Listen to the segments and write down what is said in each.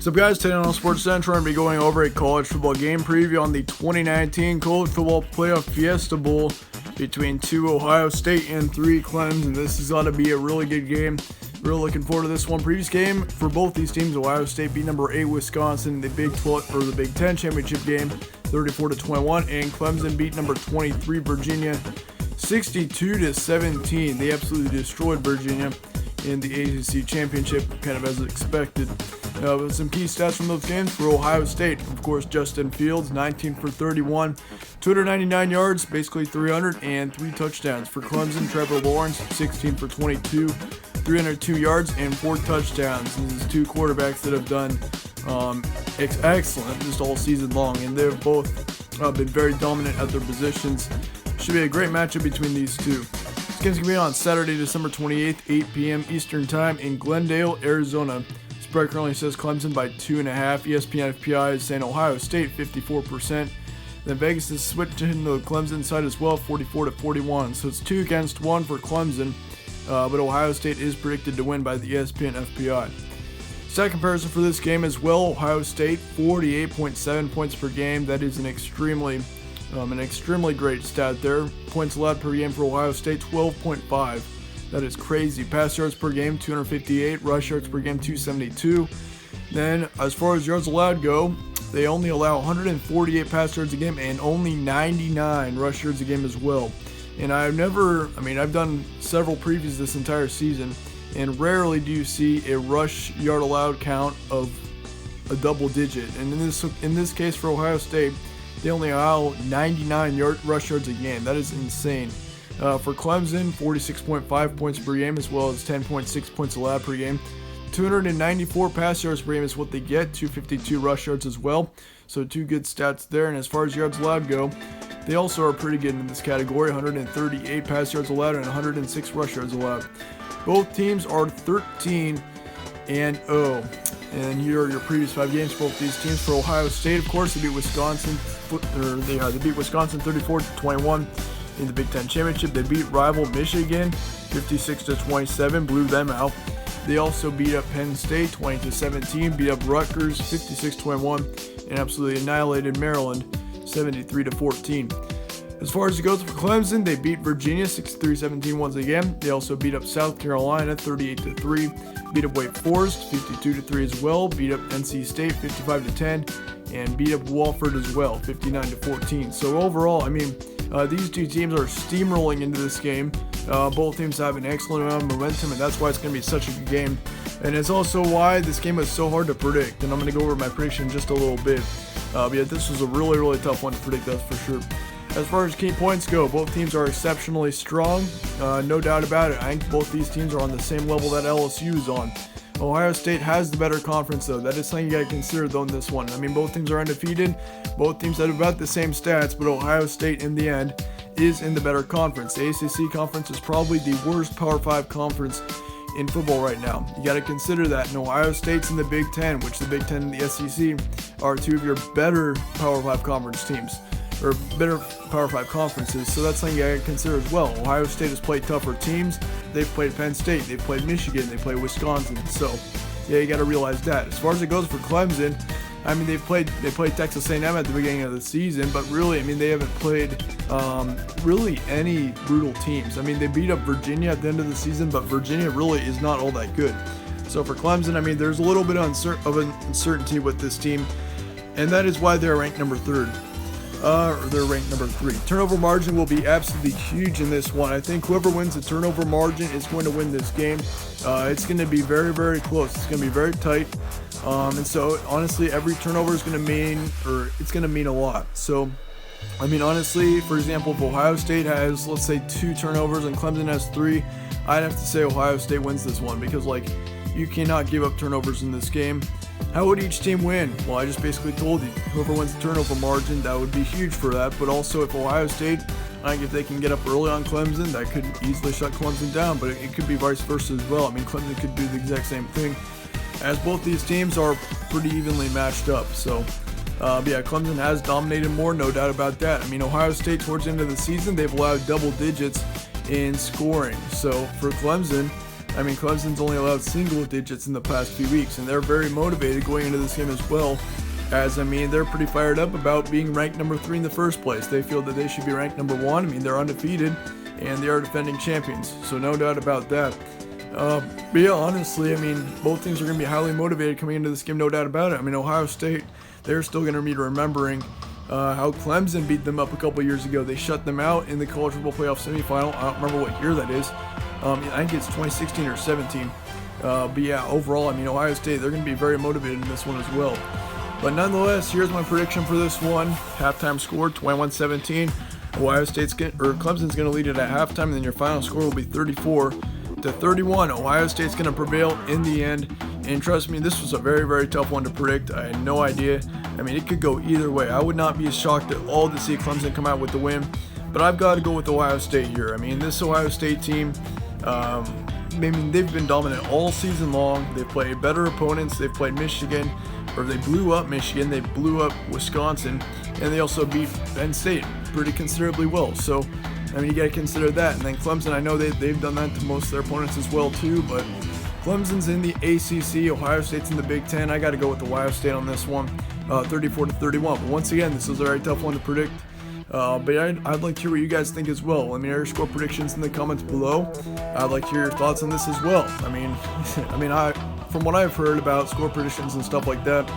What's up, guys? Today on Sports Central, I'm going to be going over a college football game preview on the 2019 College Football Playoff Fiesta Bowl between 2 Ohio State and 3 Clemson. This is going to be a really good game. Really looking forward to this one. Previous game for both these teams, Ohio State beat number 8 Wisconsin in the Big 12 or the Big 10 championship game, 34-21, and Clemson beat number 23 Virginia, 62-17. They absolutely destroyed Virginia in the ACC championship, kind of as expected. Some key stats from those games for Ohio State. Of course, Justin Fields, 19 for 31, 299 yards, basically 300, and 3 touchdowns. For Clemson, Trevor Lawrence, 16 for 22, 302 yards, and 4 touchdowns. This is 2 quarterbacks that have done excellent just all season long, and they've both been very dominant at their positions. Should be a great matchup between these two. This game's going to be on Saturday, December 28th, 8 p.m. Eastern Time in Glendale, Arizona. Spread currently says Clemson by 2.5. ESPN FPI is saying Ohio State 54%. Then Vegas is switching to the Clemson side as well, 44-41. So it's 2 against 1 for Clemson, but Ohio State is predicted to win by the ESPN FPI. Stat comparison for this game as well: Ohio State 48.7 points per game. That is an extremely great stat there. Points allowed per game for Ohio State 12.5. That is crazy. Pass yards per game, 258. Rush yards per game, 272. Then, as far as yards allowed go, they only allow 148 pass yards a game and only 99 rush yards a game as well. And I've done several previews this entire season, and rarely do you see a rush yard allowed count of a double digit. And in this case for Ohio State, they only allow 99 rush yards a game. That is insane. For Clemson, 46.5 points per game, as well as 10.6 points allowed per game. 294 pass yards per game is what they get, 252 rush yards as well. So 2 good stats there. And as far as yards allowed go, they also are pretty good in this category, 138 pass yards allowed and 106 rush yards allowed. Both teams are 13-0. And here are your previous 5 games for both these teams. For Ohio State, of course, they beat Wisconsin 34-21 in the Big 10 championship. They beat rival Michigan 56-27, blew them out. They also beat up Penn State 20-17, beat up Rutgers 56-21, and absolutely annihilated Maryland 73-14. As far as it goes for Clemson, they beat Virginia 63-17 once again. They also beat up South Carolina 38-3, beat up Wake Forest 52-3 as well, beat up NC State 55-10, and beat up Wofford as well 59-14. So overall, these 2 teams are steamrolling into this game. Both teams have an excellent amount of momentum, and that's why it's going to be such a good game. And it's also why this game was so hard to predict. And I'm going to go over my prediction just a little bit. But yeah, this was a really, really tough one to predict, that's for sure. As far as key points go, both teams are exceptionally strong. No doubt about it. I think both these teams are on the same level that LSU is on. Ohio State has the better conference, though. That is something you got to consider, though, in this one. Both teams are undefeated. Both teams have about the same stats, but Ohio State, in the end, is in the better conference. The ACC conference is probably the worst Power 5 conference in football right now. You got to consider that. And Ohio State's in the Big 10, which the Big 10 and the SEC are 2 of your better Power 5 conference teams, or better Power 5 conferences, so that's something you gotta consider as well. Ohio State has played tougher teams. They've played Penn State, they've played Michigan, they played Wisconsin, so yeah, you gotta realize that. As far as it goes for Clemson, they played Texas A&M at the beginning of the season, but really, they haven't played really any brutal teams. They beat up Virginia at the end of the season, but Virginia really is not all that good. So for Clemson, there's a little bit of uncertainty with this team, and that is why they're ranked number 3. They're ranked number 3. Turnover margin will be absolutely huge in this one. I think whoever wins the turnover margin is going to win this game. It's going to be very, very close. It's going to be very tight. And so, honestly, every turnover is going to mean a lot. So, honestly, for example, if Ohio State has, let's say, 2 turnovers and Clemson has 3, I'd have to say Ohio State wins this one because, you cannot give up turnovers in this game. How would each team win? Well, I just basically told you. Whoever wins the turnover margin, that would be huge for that. But also, if Ohio State, if they can get up early on Clemson, that could easily shut Clemson down. But it could be vice versa as well. Clemson could do the exact same thing, as both these teams are pretty evenly matched up. So, yeah, Clemson has dominated more, no doubt about that. Ohio State, towards the end of the season, they've allowed double digits in scoring. So, for Clemson, I mean, Clemson's only allowed single digits in the past few weeks, and they're very motivated going into this game as well. As, I mean, they're pretty fired up about being ranked number 3 in the first place. They feel that they should be ranked number 1. I mean, they're undefeated, and they are defending champions, so no doubt about that. But yeah, honestly, I mean, both teams are going to be highly motivated coming into this game, no doubt about it. I mean, Ohio State, they're still going to be remembering how Clemson beat them up a couple years ago. They shut them out in the college football playoff semifinal. I don't remember what year that is. I think it's 2016 or 17. But yeah, overall, I mean, Ohio State, they're going to be very motivated in this one as well. But nonetheless, here's my prediction for this one. Halftime score, 21-17. Clemson's going to lead it at halftime, and then your final score will be 34-31. Ohio State's going to prevail in the end. And trust me, this was a very, very tough one to predict. I had no idea. I mean, it could go either way. I would not be shocked at all to see Clemson come out with the win. But I've got to go with Ohio State here. I mean, this Ohio State team, they've been dominant all season long. They've played better opponents. They've played Michigan, or they blew up Michigan. They blew up Wisconsin, and they also beat Penn State pretty considerably well. So, I mean, you got to consider that. And then Clemson, I know they've done that to most of their opponents as well too, but Clemson's in the ACC, Ohio State's in the Big Ten. I got to go with Ohio State on this one, 34-31. But once again, this is a very tough one to predict. But I'd like to hear what you guys think as well. Let me know your score predictions in the comments below. I'd like to hear your thoughts on this as well. I mean, from what I've heard about score predictions and stuff like that,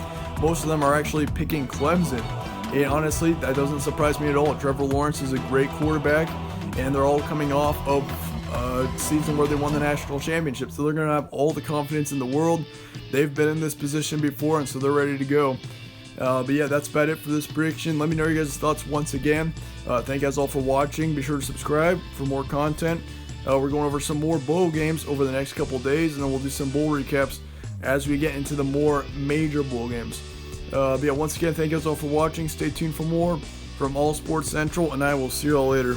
most of them are actually picking Clemson. And honestly, that doesn't surprise me at all. Trevor Lawrence is a great quarterback, and they're all coming off of a season where they won the national championship. So they're going to have all the confidence in the world. They've been in this position before, and so they're ready to go. But yeah, that's about it for this prediction. Let me know your guys' thoughts once again. Thank you guys all for watching. Be sure to subscribe for more content. We're going over some more bowl games over the next couple days, and then we'll do some bowl recaps as we get into the more major bowl games. But yeah, once again, thank you guys all for watching. Stay tuned for more from All Sports Central, and I will see you all later.